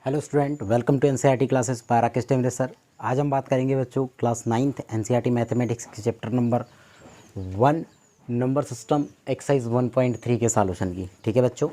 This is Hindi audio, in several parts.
Hello student, welcome to NCERT classes by Rakesh Temre sir. आज हम बात करेंगे बच्चों क्लास 9th एनसीईआरटी मैथमेटिक्स के chapter number 1 number system exercise 1.3 के सॉल्यूशन की। ठीक है बच्चों,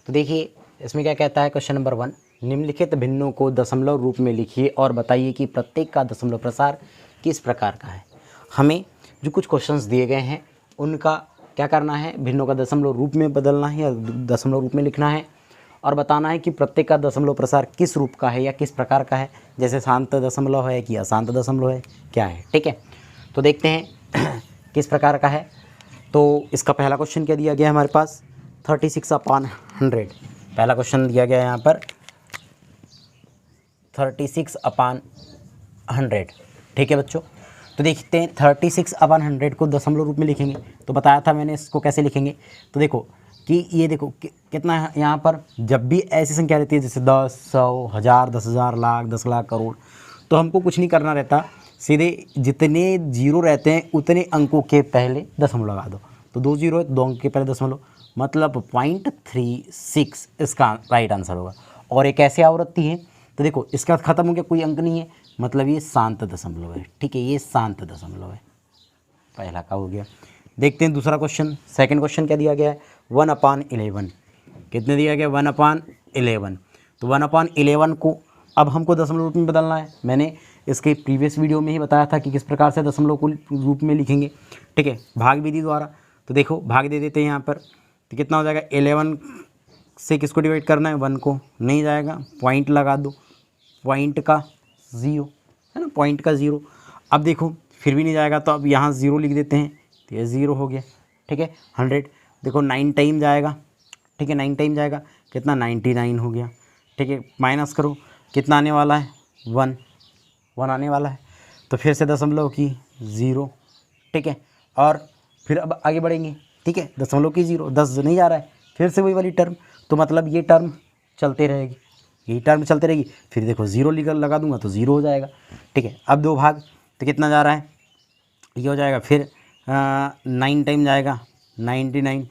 तो देखिए इसमें क्या कहता है। क्वेश्चन नंबर 1, निम्नलिखित भिन्नों को दशमलव रूप में लिखिए और बताइए कि प्रत्येक का दशमलव प्रसार किस प्रकार का है। हमें जो कुछ क्वेश्चंस दिए गए हैं उनका क्या करना है, भिन्नों का दशमलव रूप में बदलना है या दशमलव रूप में लिखना है और बताना है कि प्रत्येक का दशमलव प्रसार किस रूप का है या किस प्रकार का है, जैसे शांत दशमलव है कि अशांत दशमलव है, क्या है। ठीक है, तो देखते हैं किस प्रकार का है। तो इसका पहला क्वेश्चन क्या दिया गया है हमारे पास, 36/100। पहला क्वेश्चन दिया गया है यहाँ पर 36/100। ठीक है बच्चों, तो देखते हैं 36/100 को दशमलव रूप में लिखेंगे। तो बताया था मैंने इसको कैसे लिखेंगे। तो देखो कि ये देखो कितना है यहाँ पर, जब भी ऐसी संख्या रहती है जैसे 10, 100, 1000, 10,000, लाख, 10 लाख, करोड़, तो हमको कुछ नहीं करना रहता, सीधे जितने जीरो रहते हैं उतने अंकों के पहले दशमलव लगा दो। तो 2 जीरो है तो 2 अंक के पहले दशमलव, मतलब 0.36 इसका राइट आंसर होगा। और एक ऐसी आवृत्ति है, तो देखो इसका खत्म हो गया, कोई अंक नहीं है, मतलब ये शांत दशमलव है। ठीक है, ये शांत दशमलव है, पहला का हो गया। देखते हैं दूसरा क्वेश्चन। सेकंड क्वेश्चन क्या दिया गया है, 1/11। कितने दिया गया, 1/11। तो 1/11 को अब हमको दशमलव रूप में बदलना है। मैंने इसके प्रीवियस वीडियो में ही बताया था कि किस प्रकार से दशमलव को रूप में लिखेंगे। ठीक है, भाग विधि द्वारा। तो देखो भाग दे देते हैं यहाँ पर, तो कितना हो जाएगा, 11 से किसको डिवाइड करना है, 1 को, नहीं जाएगा, पॉइंट लगा दो, पॉइंट का 0 है ना, पॉइंट का 0। अब देखो फिर भी नहीं जाएगा, तो अब यहाँ 0 लिख देते हैं, तो ये 0 हो गया। ठीक है, 100 देखो 9 टाइम जाएगा। ठीक है, 9 टाइम जाएगा, कितना, 99 हो गया। ठीक है, माइनस करो, कितना आने वाला है, 1 आने वाला है। तो फिर से दशमलव की 0। ठीक है, और फिर अब आगे बढ़ेंगे। ठीक है, दशमलव की 0, 10 नहीं जा रहा है, फिर से वही वाली टर्म, तो मतलब ये टर्म चलते रहेगी, यही टर्म चलते रहेगी। फिर देखो 0 लगा दूंगा तो 0 हो जाएगा। ठीक है, अब 2 भाग, तो कितना जा रहा है, ये हो जाएगा, फिर 9 टाइम जाएगा, 99,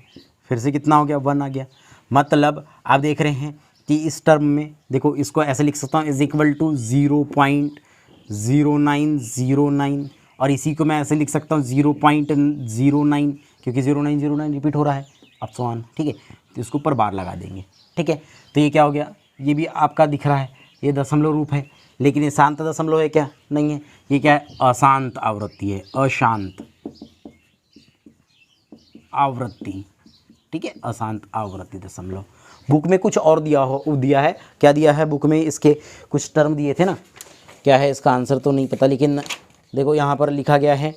फिर से कितना हो गया, 1 आ गया। मतलब आप देख रहे हैं कि इस टर्म में देखो, इसको ऐसे लिख सकता हूँ, इज इक्वल टू 0.0909, और इसी को मैं ऐसे लिख सकता हूँ 0.09, क्योंकि 0909 रिपीट हो रहा है, अब सो ऑन। ठीक है, तो इसको ऊपर बार लगा देंगे। ठीक है, तो ये क्या हो गया, ये भी आपका दिख रहा है, ये दशमलव रूप है, लेकिन ये शांत दशमलव है क्या, नहीं है, ये क्या है, अशांत आवृत्ति है, अशांत आवृत्ति। ठीक है, अशांत आवृत्ति दशमलव। बुक में कुछ और दिया है, क्या दिया है बुक में, इसके कुछ टर्म दिए थे ना, क्या है इसका आंसर तो नहीं पता, लेकिन देखो यहाँ पर लिखा गया है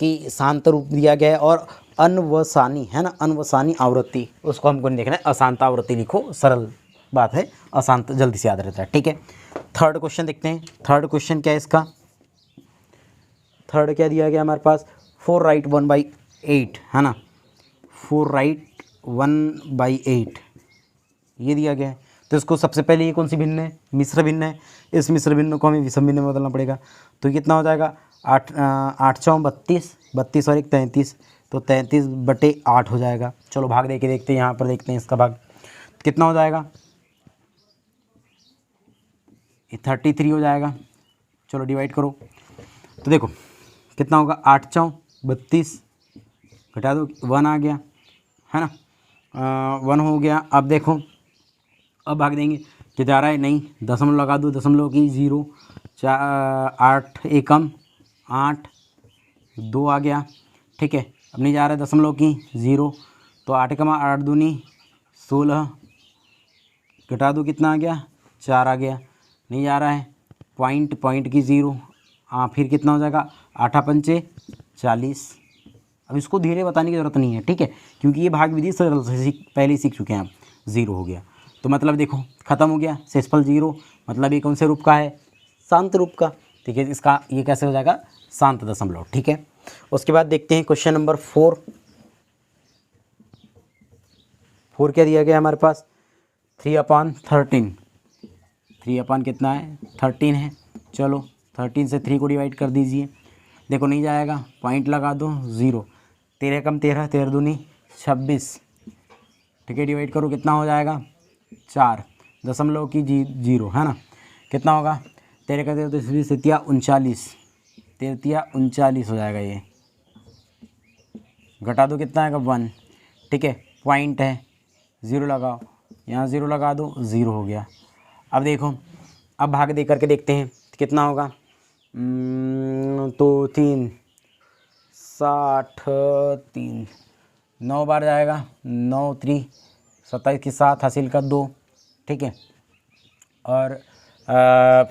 कि शांत रूप दिया गया है और अनवसानी है ना, अनवसानी आवृत्ति, उसको हमको नहीं देखना है, अशांत आवृत्ति लिखो, सरल बात है, अशांत जल्दी से याद रहता है। ठीक है, थर्ड क्वेश्चन देखते हैं। थर्ड क्वेश्चन क्या है इसका, थर्ड क्या दिया गया हमारे पास, 4 राइट 1/8 है ना, 4 राइट 1/8 ये दिया गया है। तो इसको सबसे पहले ये कौन सी भिन्न है, मिश्र भिन्न है, इस मिश्र भिन्न को हमें विषम भिन्न में बदलना पड़ेगा। तो कितना हो जाएगा, 8 चौं 32, 32 और 1 33, तो 33/8 हो जाएगा। चलो भाग दे के देखते हैं, यहाँ पर देखते हैं इसका भाग कितना हो जाएगा, ये 33 हो जाएगा। चलो डिवाइड करो, तो देखो कितना होगा, 8 चौं 32, घटा दो, 1 आ गया है ना, 1 हो गया। अब देखो, अब भाग देंगे, क्या जा रहा है, नहीं, दशमलव लगा दो, दशमलव की 0, 8 एकम 8, 2 आ गया। ठीक है, अब नहीं जा रहा है दशमलव की 0, तो 8 एकम 8 दूनी 16, घटा दो, कितना आ गया, 4 आ गया। नहीं जा रहा है, पॉइंट की 0, फिर कितना हो जाएगा, 8 पंचे 40। अब इसको धीरे बताने की ज़रूरत नहीं है, ठीक है, क्योंकि ये भाग विधि सरल से पहले ही सीख चुके हैं आप। 0 हो गया, तो मतलब देखो खत्म हो गया, शेषफल 0, मतलब ये कौन से रूप का है, शांत रूप का। ठीक है, इसका ये कैसे हो जाएगा, शांत दशमलव। ठीक है, उसके बाद देखते हैं क्वेश्चन नंबर 4। 4 क्या दिया गया हमारे पास, 3/13। 3 कितना है, 13 है। चलो 13 से 3 को डिवाइड कर दीजिए, देखो नहीं जाएगा, पॉइंट लगा दो, 0, 13 एकम 13, 13 दूनी 26। ठीक है, डिवाइड करो, कितना हो जाएगा, 4, दशमलव की 0 है ना, कितना होगा 13 का 13 तिया 39, 39 हो जाएगा। ये घटा दो कितना आएगा 1, ठीक है, पॉइंट है 0 लगाओ, यहाँ 0 लगा दो 0 हो गया। अब देखो, अब भाग दे करके देखते हैं कितना होगा। तो 3 60 3 9 बार जाएगा, 9 3 27 के साथ हासिल का 2, ठीक है, और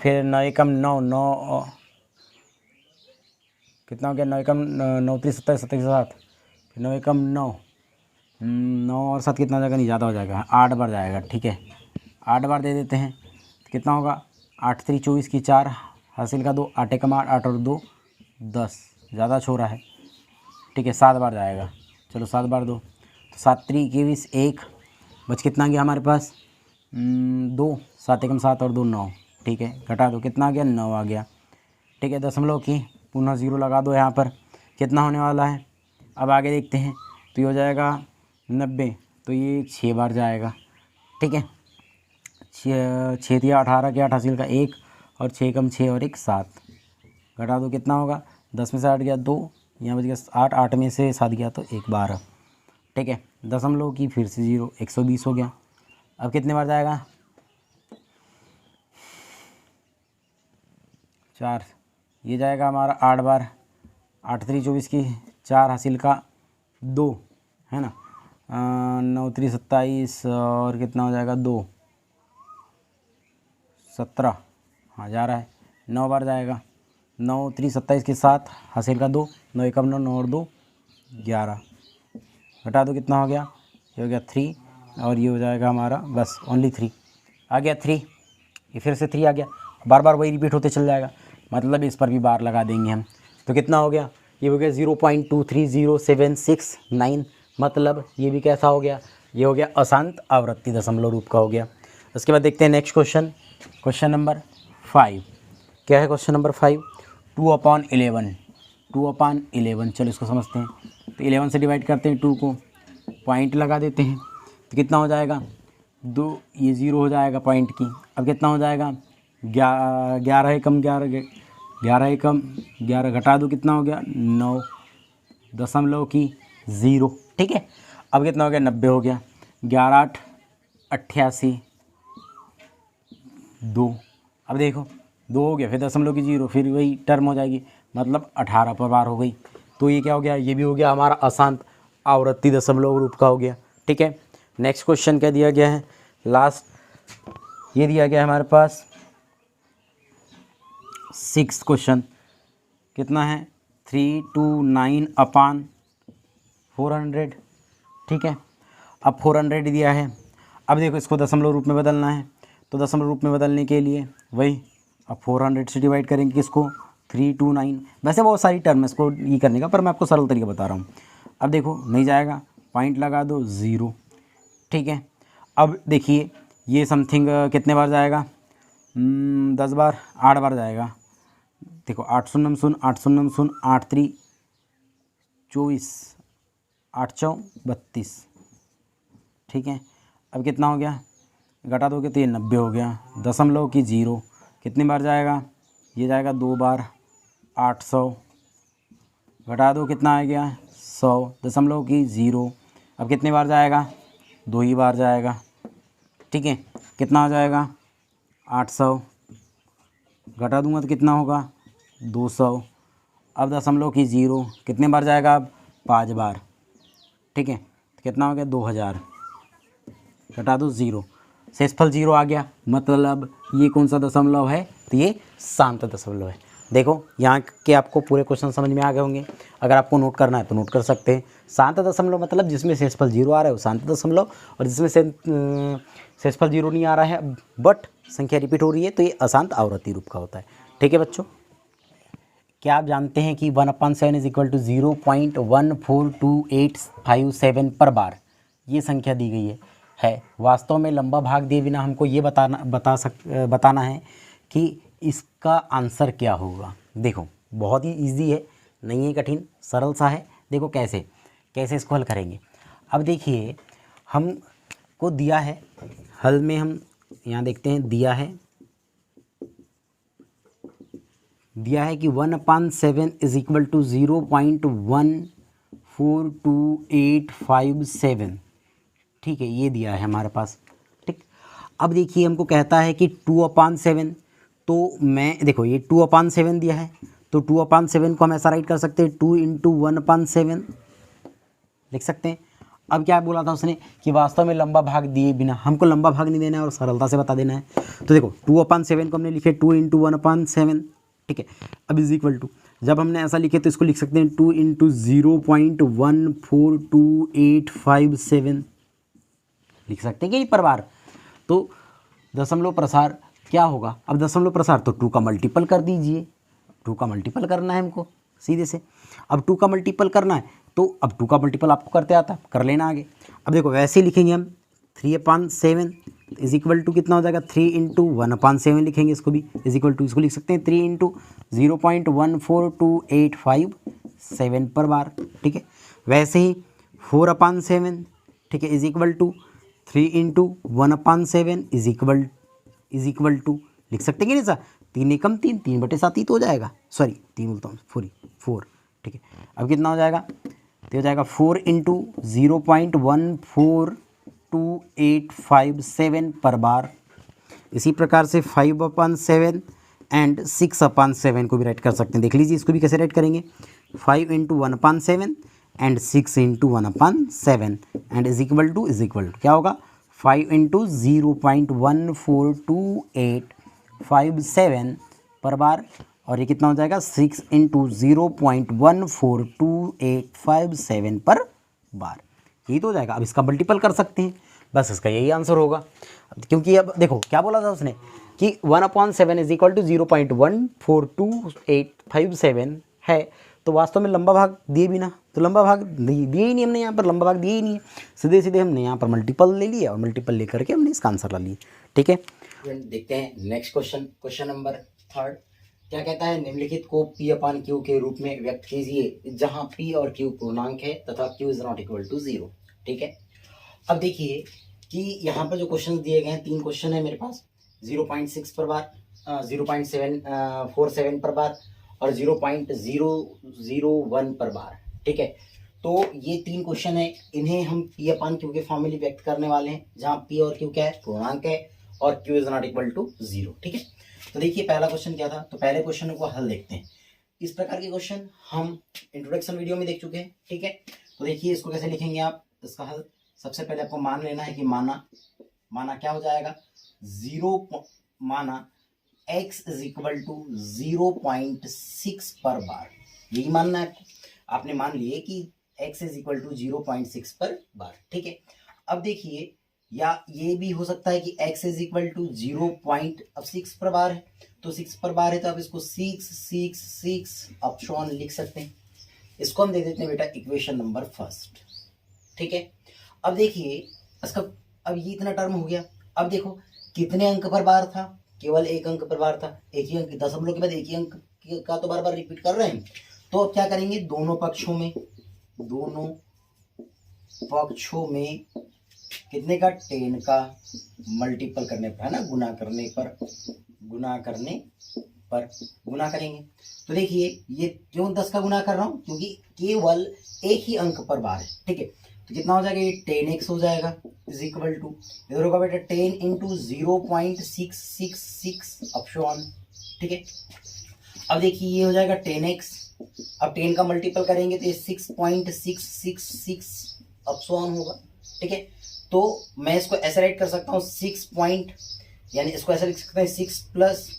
फिर 9 एकम 9 9 कितना हो गया 9 एकम 9 3 27 27 के साथ, फिर 9 एकम 9 9 और 7 कितना हो जाएगा, नहीं ज़्यादा हो जाएगा, 8 बार जाएगा, ठीक है, 8 बार दे देते हैं तो कितना होगा 8 3 24 की 4 हासिल का 2, 8 एकम 8 8 और 2 10, ज़्यादा छोड़ा है, ठीक है, 7 बार जाएगा, चलो 7 बार दो तो 7 3 21 1 बच कितना गया हमारे पास 2, 7 एकम 7 और 2 9, ठीक है, घटा दो कितना आ गया 9 आ गया, ठीक है, दशमलव की पुनः 0 लगा दो यहाँ पर, कितना होने वाला है। अब आगे देखते हैं तो ये हो जाएगा 90, तो ये 6 बार जाएगा, ठीक है, 6 दिया 18 के 8 हासिल का 1 और 6 कम 6 और 1 7, घटा दो कितना होगा 10 में से 8 गया 2, यहाँ बच गया 8, 8 में से 7 गया तो 1 12, ठीक है, दशमलव की फिर से 0 120 हो गया। अब कितने बार जाएगा 4, ये जाएगा हमारा 8 बार, 8 3 24 की 4 हासिल का 2 है ना, 9 3 27 और कितना हो जाएगा 2 17, हाँ जा रहा है, 9 बार जाएगा, 9 3 27 के साथ हासिल का 2, 9 एकम 9 9 और 2 11, घटा दो कितना हो गया, ये हो गया 3 और ये हो जाएगा हमारा बस ओनली 3 आ गया 3, ये फिर से 3 आ गया, बार बार वही रिपीट होते चल जाएगा, मतलब इस पर भी बार लगा देंगे हम, तो कितना हो गया, ये हो गया 0.23079, मतलब ये भी कैसा हो गया, ये हो गया अशांत आवृत्ति दशमलव रूप का हो गया। उसके बाद देखते हैं नेक्स्ट क्वेश्चन, क्वेश्चन नंबर 5, क्या है क्वेश्चन नंबर 5, 2/11, 2/11, चलो इसको समझते हैं, तो 11 से डिवाइड करते हैं 2 को, पॉइंट लगा देते हैं तो कितना हो जाएगा 2, ये 0 हो जाएगा पॉइंट की, अब कितना हो जाएगा 11 एकम 11 11 एकम 11, घटा दो कितना हो गया 9, दशमलव की 0, ठीक है, अब कितना हो गया 90 हो गया, 11 8 88 2, अब देखो 2 हो गया, फिर दशमलव की 0, फिर वही टर्म हो जाएगी, मतलब 18 पर बार हो गई, तो ये क्या हो गया, ये भी हो गया हमारा अशांत आवृत्ति दशमलव रूप का हो गया, ठीक है। नेक्स्ट क्वेश्चन क्या दिया गया है, लास्ट ये दिया गया है हमारे पास 6 क्वेश्चन, कितना है 329/400, ठीक है, अब 400 दिया है, अब देखो इसको दशमलव रूप में बदलना है, तो दशमलव रूप में बदलने के लिए वही अब 400 से डिवाइड करेंगे किसको 329, वैसे बहुत सारी टर्म है इसको ये करने का, पर मैं आपको सरल तरीका बता रहा हूँ। अब देखो नहीं जाएगा, पॉइंट लगा दो 0, ठीक है, अब देखिए ये समथिंग कितने बार जाएगा 10 बार 8 बार जाएगा, देखो 8 शून्य 0 8 शून्य 0 8 3 24 8 4 32, ठीक है, अब कितना हो गया, घटा दोगे तो ये 90 हो गया, दशमलव की 0 कितनी बार जाएगा, ये जाएगा 2 बार 800, घटा दो कितना आ गया 100, दशमलव की 0, अब कितनी बार जाएगा 2 ही बार जाएगा, ठीक है, कितना हो जाएगा 800, घटा दूंगा तो कितना होगा 200, अब दशमलव की 0 कितने बार जाएगा, अब 5 बार, ठीक है, तो कितना हो गया 2000, घटा दो 0, शेषफल 0 आ गया, मतलब ये कौन सा दशमलव है, तो ये शांत दशमलव है। देखो यहाँ के आपको पूरे क्वेश्चन समझ में आ गए होंगे, अगर आपको नोट करना है तो नोट कर सकते हैं। शांत दशमलव मतलब जिसमें शेषफल 0 आ रहा है वो शांत दशमलव, और जिसमें शेषफल 0 नहीं आ रहा है बट संख्या रिपीट हो रही है तो ये अशांत आवृत्ति रूप का होता है, ठीक है बच्चों। क्या आप जानते हैं कि 1/7 इज इक्वल टू 0.14287 पर बार ये संख्या दी गई है। वास्तव में लंबा भाग दिए बिना हमको ये बताना है कि इसका आंसर क्या होगा। देखो बहुत ही इजी है, नहीं है कठिन, सरल सा है। देखो कैसे इसको हल करेंगे। अब देखिए हमको दिया है, हल में हम यहाँ देखते हैं दिया है कि 1/7 इज इक्वल टू 0.142857। ठीक है, ये दिया है हमारे पास। ठीक, अब देखिए हमको कहता है कि 2/7, तो मैं देखो ये 2/7 दिया है, तो 2/7 को हम ऐसा राइट कर सकते हैं 2 × 1/7 लिख सकते हैं। अब क्या बोला था उसने कि वास्तव में लंबा भाग दिए बिना, हमको लंबा भाग नहीं देना है और सरलता से बता देना है। तो देखो 2/7 को हमने लिखे 2 × 1/7। ठीक है, अब इज इक्वल टू, जब हमने ऐसा लिखे तो इसको लिख सकते हैं 2 × 0.142857 लिख सकते हैं कि पर बार। तो दशमलव प्रसार क्या होगा, अब दशमलव प्रसार तो 2 का मल्टीपल कर दीजिए, 2 का मल्टीपल करना है हमको सीधे से। अब 2 का मल्टीपल करना है तो अब 2 का मल्टीपल आपको करते आता, कर लेना आगे। अब देखो वैसे ही लिखेंगे हम 3/7 इज इक्वल टू कितना हो जाएगा 3 × 1/7 लिखेंगे इसको भी, इज इक्वल टू इसको लिख सकते हैं 3 × 0.14287 पर बार। ठीक है, वैसे ही 4/7, ठीक है, is equal to 3 × 1/7 is equal to लिख सकते हैं कि नहीं सर, 3 एकम 3, 3/7 ही तो हो जाएगा, सॉरी 3 बोलता हूँ 4। ठीक है, अब कितना हो जाएगा, तो हो जाएगा 4 × 0.14287 पर बार। इसी प्रकार से 5/7 एंड 6/7 को भी राइट कर सकते हैं। देख लीजिए इसको भी कैसे राइट करेंगे, 5 × 1/7 and 6 × 1/7 and is equal to क्या होगा 5 × 0.14287 पर बार, और ये कितना हो जाएगा 6 × 0.14287 पर बार, यही तो हो जाएगा। अब इसका मल्टीपल कर सकते हैं, बस इसका यही आंसर होगा। क्योंकि अब देखो क्या बोला था उसने कि 1/7 इज इक्वल टू 0.14287 है, तो वास्तव में लंबा भाग दिए बिना, तो लंबा भाग दिए ही नहीं हमने, यहाँ पर लंबा भाग दिए ही नहीं है, सीधे सीधे हमने यहाँ पर मल्टीपल ले लिया और मल्टीपल लेकर के हमने इसका आंसर ला लिया। ठीक है, देखते हैं नेक्स्ट क्वेश्चन नंबर 3। क्या कहता है, निम्नलिखित को P/Q के रूप में व्यक्त कीजिए जहां P और Q पूर्णांक है तथा Q is not equal to 0। ठीक है, अब देखिए कि यहाँ पर जो क्वेश्चन दिए गए हैं, 3 क्वेश्चन है मेरे पास, 0.6 पर बार, 0.747 पर बार और 0.001 पर बार। ठीक है, तो ये 3 क्वेश्चन है, इन्हें हम P/Q के फॉर्म में व्यक्त करने वाले हैं जहाँ P और Q क्या है, पूर्णांक है, और Q is not equal to 0। ठीक है, तो देखिए पहला क्वेश्चन क्या था, तो पहले क्वेश्चन को हल देखते हैं। इस प्रकार के क्वेश्चन हम इंट्रोडक्शन वीडियो में देख चुके हैं। ठीक है, तो देखिए इसको कैसे लिखेंगे आप, इसका हल सबसे पहले आपको मान लेना है कि माना क्या हो जाएगा, माना x इज इक्वल टू 0.6 पर बार, यही मानना है आपने मान लिए कि x इज इक्वल टू 0.6 पर बार। ठीक है, अब देखिए या ये भी हो सकता है कि x इज इक्वल टू 0.6 पर बार है, तो 6 पर बार है तो आप इसको 6 ऑप्शन लिख सकते हैं। इसको हम दे देते हैं बेटा इक्वेशन नंबर 1। ठीक है, अब देखिए इसका, अब ये इतना टर्म हो गया। अब देखो कितने अंक पर बार था, केवल 1 अंक पर बार था, एक ही अंक, दशमलव के बाद एक ही अंक का तो बार बार रिपीट कर रहे हैं। तो अब क्या करेंगे, दोनों पक्षों में कितने का 10 का मल्टीपल करने पर, है ना, गुना करेंगे। तो देखिए ये क्यों 10 का गुना कर रहा हूं, क्योंकि केवल एक ही अंक पर बार है। ठीक है, तो कितना हो जाएगा, ये 10x हो जाएगा इज इक्वल टू, इधर होगा बेटा 10 × 0.666 ऑप्शन। ठीक है, अब देखिए ये हो जाएगा 10x, अब 10 का मल्टीपल करेंगे तो ये 6.666 ऑप्शन होगा। ठीक है, तो मैं इसको ऐसे राइट कर सकता हूँ 6 यानी इसको ऐसे लिख सकते हैं 6 +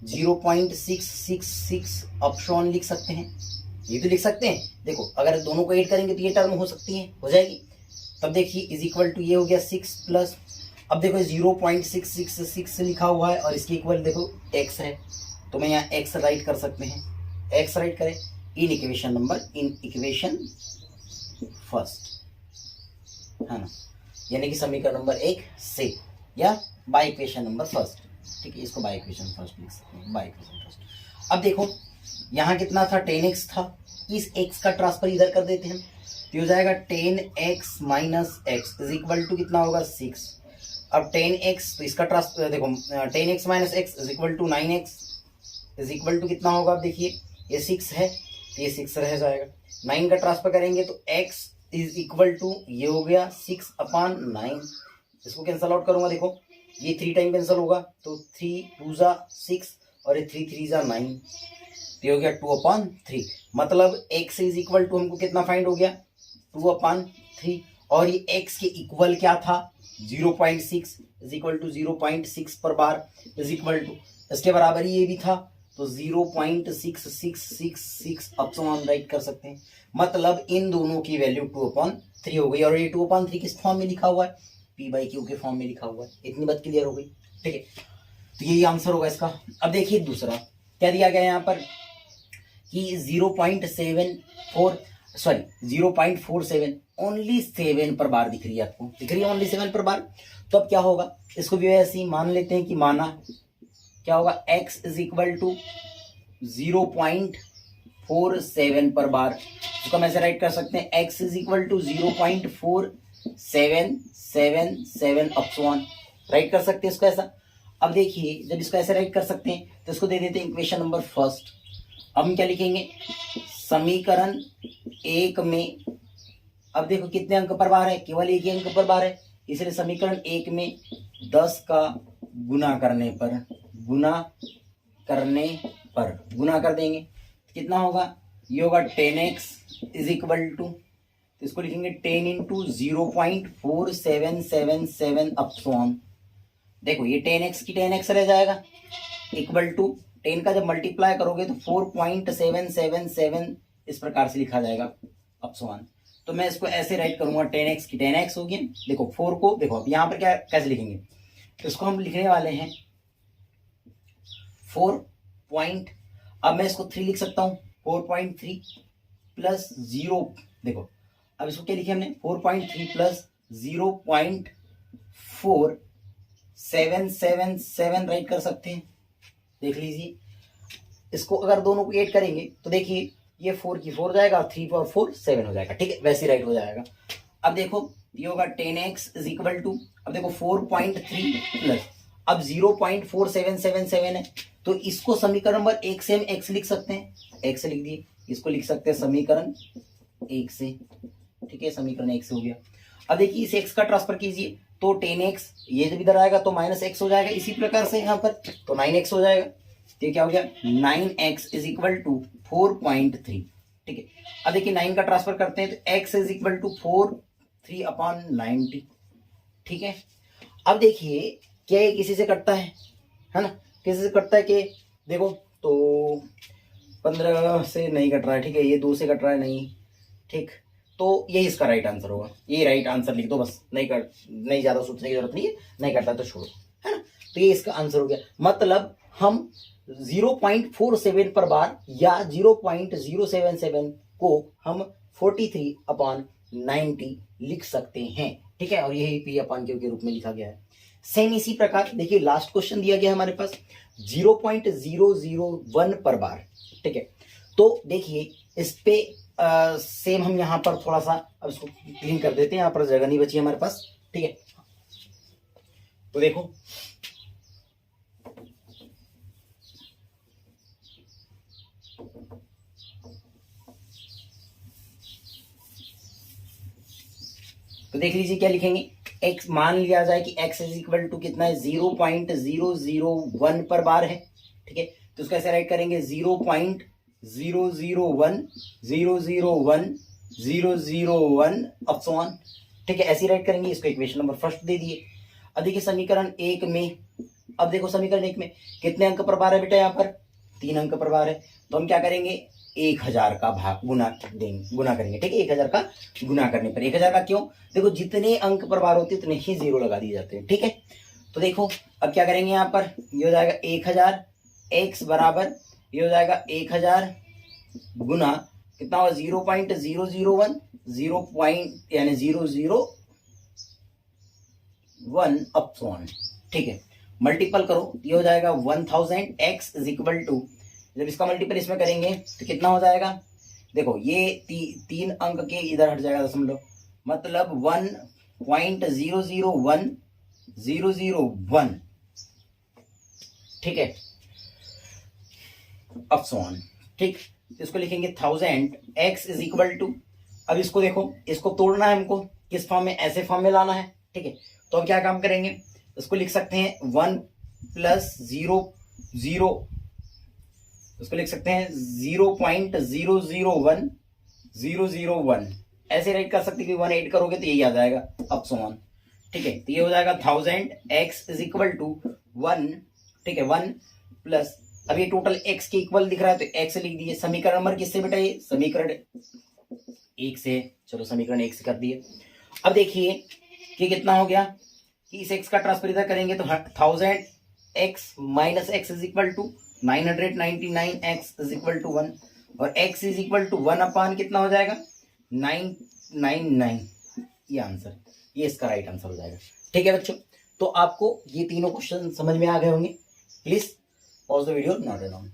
0.666 ऑप्शन लिख सकते हैं, ये तो लिख सकते हैं। देखो अगर दोनों को ऐड करेंगे तो ये टर्म हो सकती है, हो जाएगी। तब देखिए इज इक्वल टू ये हो गया 6 प्लस, अब देखो 0.666 लिखा हुआ है और इसके इक्वल देखो x है, तो मैं यहाँ x राइट कर सकते हैं, x राइट करें इन इक्वेशन 1, है ना, यानी कि समीकरण नंबर 1 से, या बाय इक्वेशन नंबर 1। ठीक है, इसको बाय इक्वेशन 1 लिख सकते हैं, बाय इक्वेशन 1। अब देखो यहाँ कितना था, 10x था, इस x का ट्रांसफर इधर कर देते हैं, तो हो जाएगा 10x - x is equal to कितना होगा 6। अब 10x, तो इसका देखो 10x minus X is equal to 9x is equal to कितना होगा, अब देखिए ये 6 है तो ये 6 रह जाएगा, 9 का ट्रांसफर करेंगे तो x इज इक्वल टू ये हो गया 6/9, इसको कैंसल आउट करूंगा, देखो ये 3 टाइम कैंसिल होगा तो 3 2 जा 6 और ये 3 3 जा 9, ये हो गया 2/3, मतलब x इज इक्वल टू हमको कितना फाइंड हो गया 2/3, और ये x के इक्वल क्या था 0.6 इज इक्वल टू 0.6 पर बार इज इक्वल टू, इसके बराबर ही ये भी था तो 0.6666 अपसमान राइट कर सकते हैं, मतलब इन दोनों की वैल्यू 2/3 हो गई, और ये 2/3 किस फॉर्म में लिखा हुआ है, p/q के फॉर्म में लिखा हुआ है, इतनी बात क्लियर हो गई, ठीक है, तो यही आंसर होगा इसका। अब देखिए दूसरा क्या दिया गया यहाँ पर कि 0.47 ओनली 7 पर बार दिख रही है, आपको दिख रही है ओनली 7 पर बार, तो अब क्या होगा, इसको भी ऐसे ही मान लेते हैं कि माना क्या होगा x इज इक्वल टू 0.47 पर बार, इसको हम ऐसे राइट कर सकते हैं x is equal to 0.4777 epsilon, write कर सकते हैं इसको ऐसा। अब देखिए जब इसको ऐसे राइट कर सकते हैं तो इसको दे देते हैं इक्वेशन नंबर फर्स्ट। अब हम क्या लिखेंगे, समीकरण 1 में, अब देखो कितने अंक पर बार है, केवल एक ही अंक पर बार है, इसलिए समीकरण 1 में 10 का गुना करने पर गुना कर देंगे, कितना होगा, ये होगा 10x इज इक्वल टू, तो इसको लिखेंगे 10 इंटू 0.4777 अपसॉन, देखो ये 10x की 10x रह जाएगा इक्वल टू 10 का जब मल्टीप्लाई करोगे तो 4.777 इस प्रकार से लिखा जाएगा अपसॉन, तो मैं इसको ऐसे राइट करूंगा 10x की 10x होगी, देखो 4 को देखो अब यहाँ पर क्या कैसे लिखेंगे, तो इसको हम लिखने वाले हैं 4 पॉइंट, अब मैं इसको 3 लिख सकता हूँ 4.3 प्लस 0, देखो अब इसको क्या लिखे हमने 4.3 प्लस 0.4777 राइट कर सकते हैं, देख लीजिए इसको अगर दोनों को ऐड करेंगे तो देखिए ये 4 की 4 जाएगा, 3 और 4 7 हो जाएगा, ठीक है, वैसे राइट हो जाएगा। अब देखो ये होगा 10x इज इक्वल टू, अब देखो 4.3 प्लस, अब 0.4777 है तो इसको समीकरण नंबर 1 से हम x लिख सकते हैं, x लिख दिए, इसको लिख सकते हैं समीकरण 1 से, ठीक है, समीकरण 1 से हो गया। अब देखिए इस x का ट्रांसफर कीजिए तो 10x ये जब इधर आएगा तो माइनस x हो जाएगा, इसी प्रकार से यहाँ पर तो 9x हो जाएगा, ये क्या हो गया 9x इज इक्वल टू 4.3, ठीक है। अब देखिए 9 का ट्रांसफर करते हैं तो x इज इक्वल टू 4/3/90, ठीक है। अब देखिए क्या ये किसी से कटता है ना, किसी से कटता है कि देखो तो 15 से नहीं कट रहा है, ठीक है, ये 2 से कट रहा है नहीं, ठीक, तो यही इसका राइट आंसर होगा, ये राइट आंसर लिख दो बस, नहीं ज्यादा सोचने की जरूरत नहीं है, नहीं करता तो छोड़ो, है ना, तो ये इसका आंसर हो गया, मतलब हम 0.47 पर बार या 0.077 को हम 43/90 लिख सकते हैं, ठीक है, और यही p/q के रूप में लिखा गया है। सेम इसी प्रकार देखिए लास्ट क्वेश्चन दिया गया हमारे पास 0.001 पर बार, ठीक है, तो देखिए इस पे सेम हम यहाँ पर थोड़ा सा अब इसको क्लीन कर देते हैं, यहाँ पर जगह नहीं बची हमारे पास, ठीक है, तो देखो तो देख लीजिए क्या लिखेंगे, x मान लिया जाए कि x इज इक्वल टू कितना है 0.001 पर बार है, ठीक है, तो उसको ऐसे राइट करेंगे 0.001 अपसॉन, ठीक है, ऐसे राइट करेंगे, इसको इक्वेशन नंबर फर्स्ट दे दिए। अब देखिए समीकरण 1 में, अब देखो समीकरण 1 में कितने अंक पर बार है बेटा, यहाँ पर 3 अंक पर बार है, तो हम क्या करेंगे 1000 का भाग गुना करेंगे, ठीक है, 1000 का गुना करने पर 1000 का क्यों, देखो जितने अंक पर बार होते उतने ही 0 लगा दिए जाते हैं, ठीक है, तो देखो अब क्या करेंगे, यहाँ पर ये हो जाएगा 1000 x बराबर ये हो जाएगा 1000 गुना कितना होगा 0.001 यानी 001 अपसॉन, ठीक है, मल्टीपल करो ये हो जाएगा 1000 x इज इक्वल टू, जब इसका मल्टीपल इसमें करेंगे तो कितना हो जाएगा, देखो ये 3 अंक के इधर हट जाएगा दशमलव, मतलब 1.001 001, ठीक है, अब सो ऑन, ठीक। इसको लिखेंगे 1000 x इज इक्वल टू, अब इसको देखो, इसको तोड़ना है हमको, किस फॉर्म में, ऐसे फॉर्म में लाना है, ठीक है। तो अब क्या काम करेंगे, इसको लिख सकते हैं 1 प्लस 0, उसको लिख सकते हैं 0.001001, ऐसे राइट कर सकते हैं कि 1 ऐड करोगे तो यही आ जाएगा, अब सो ऑन, ठीक है। तो ये हो जाएगा 1000 x इज इक्वल टू 1, ठीक है, 1 प्लस, अब ये टोटल x के इक्वल दिख रहा है तो x लिख दिए। समीकरण नंबर किससे बेटा, ये समीकरण 1 से, चलो समीकरण 1 से कर दिए। अब देखिए कि कितना हो गया, कि इस x का ट्रांसफर इधर करेंगे तो 1000 x minus x is equal to 999 x is equal to 1, और x is equal to 1 upon कितना हो जाएगा 999, ये आंसर, ये इसका राइट आंसर हो जाएगा, ठीक है बच्चों। तो आपको ये तीनों क्वेश्चन समझ में आ गए होंगे। Please pause the video, not allowed.